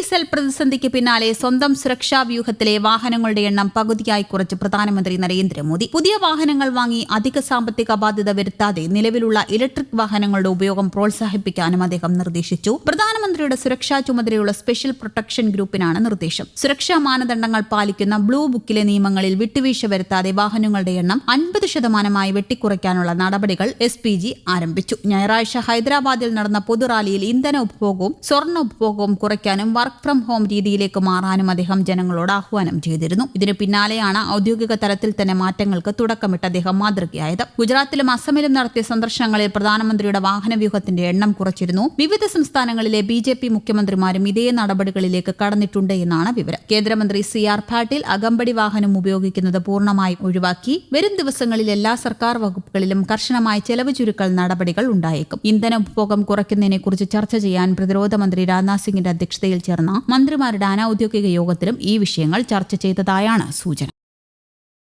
Diesel പ്രതിസന്ധിക്ക് പിന്നാലെ സ്വന്തം സുരക്ഷാ വ്യൂഹത്തിലെ വാഹനങ്ങളുടെ എണ്ണം പകുതിയായി കുറച്ച് പ്രധാനമന്ത്രി നരേന്ദ്രമോദി. പുതിയ വാഹനങ്ങൾ വാങ്ങി അധിക സാമ്പത്തിക ബാധ്യത വരുത്താതെ നിലവിലുള്ള ഇലക്ട്രിക് വാഹനങ്ങളുടെ ഉപയോഗം പ്രോത്സാഹിപ്പിക്കാനും അദ്ദേഹം നിർദ്ദേശിച്ചു. പ്രധാനമന്ത്രിയുടെ സുരക്ഷാ ചുമതലയുള്ള സ്പെഷ്യൽ പ്രൊട്ടക്ഷൻ ഗ്രൂപ്പിനാണ് നിർദ്ദേശം. സുരക്ഷാ മാനദണ്ഡങ്ങൾ പാലിക്കുന്ന ബ്ലൂ ബുക്കിലെ നിയമങ്ങളിൽ വിട്ടുവീഴ്ച വരുത്താതെ വാഹനങ്ങളുടെ എണ്ണം 50% വെട്ടിക്കുറയ്ക്കാനുള്ള നടപടികൾ SPG ആരംഭിച്ചു. ഞായറാഴ്ച ഹൈദരാബാദിൽ നടന്ന പൊതുറാലിയിൽ ഇന്ധന ഉപഭോഗവും സ്വർണ്ണ ഉപഭോഗവും കുറയ്ക്കാനും വർക്ക് ഫ്രം ഹോം രീതിയിലേക്ക് മാറാനും അദ്ദേഹം ജനങ്ങളോട് ആഹ്വാനം ചെയ്തിരുന്നു. ഇതിനു പിന്നാലെയാണ് ഔദ്യോഗിക തലത്തിൽ തന്നെ മാറ്റങ്ങൾക്ക് തുടക്കമിട്ട് അദ്ദേഹം മാതൃകയായത്. ഗുജറാത്തിലും അസമിലും നടത്തിയ സന്ദർശനങ്ങളിൽ പ്രധാനമന്ത്രിയുടെ വാഹനവ്യൂഹത്തിന്റെ എണ്ണം കുറച്ചിരുന്നു. വിവിധ സംസ്ഥാനങ്ങളിലെ BJP മുഖ്യമന്ത്രിമാരും ഇതേ നടപടികളിലേക്ക് കടന്നിട്ടുണ്ട് എന്നാണ് വിവരം. കേന്ദ്രമന്ത്രി CR പാട്ടീൽ അകമ്പടി വാഹനം ഉപയോഗിക്കുന്നത് പൂർണ്ണമായും ഒഴിവാക്കി. വരും ദിവസങ്ങളിൽ എല്ലാ സർക്കാർ വകുപ്പുകളിലും കർശനമായ ചെലവ് ചുരുക്കൽ നടപടികൾ ഉണ്ടായേക്കും. ഇന്ധന ഉപഭോഗം കുറയ്ക്കുന്നതിനെക്കുറിച്ച് ചർച്ച ചെയ്യാൻ പ്രതിരോധ മന്ത്രി രാജ്നാഥ് സിംഗിന്റെ അധ്യക്ഷതയിൽ ചേർന്ന മന്ത്രിമാരുടെ അനൌദ്യോഗിക യോഗത്തിലും ഈ വിഷയങ്ങൾ ചർച്ച ചെയ്തതായാണ് സൂചന.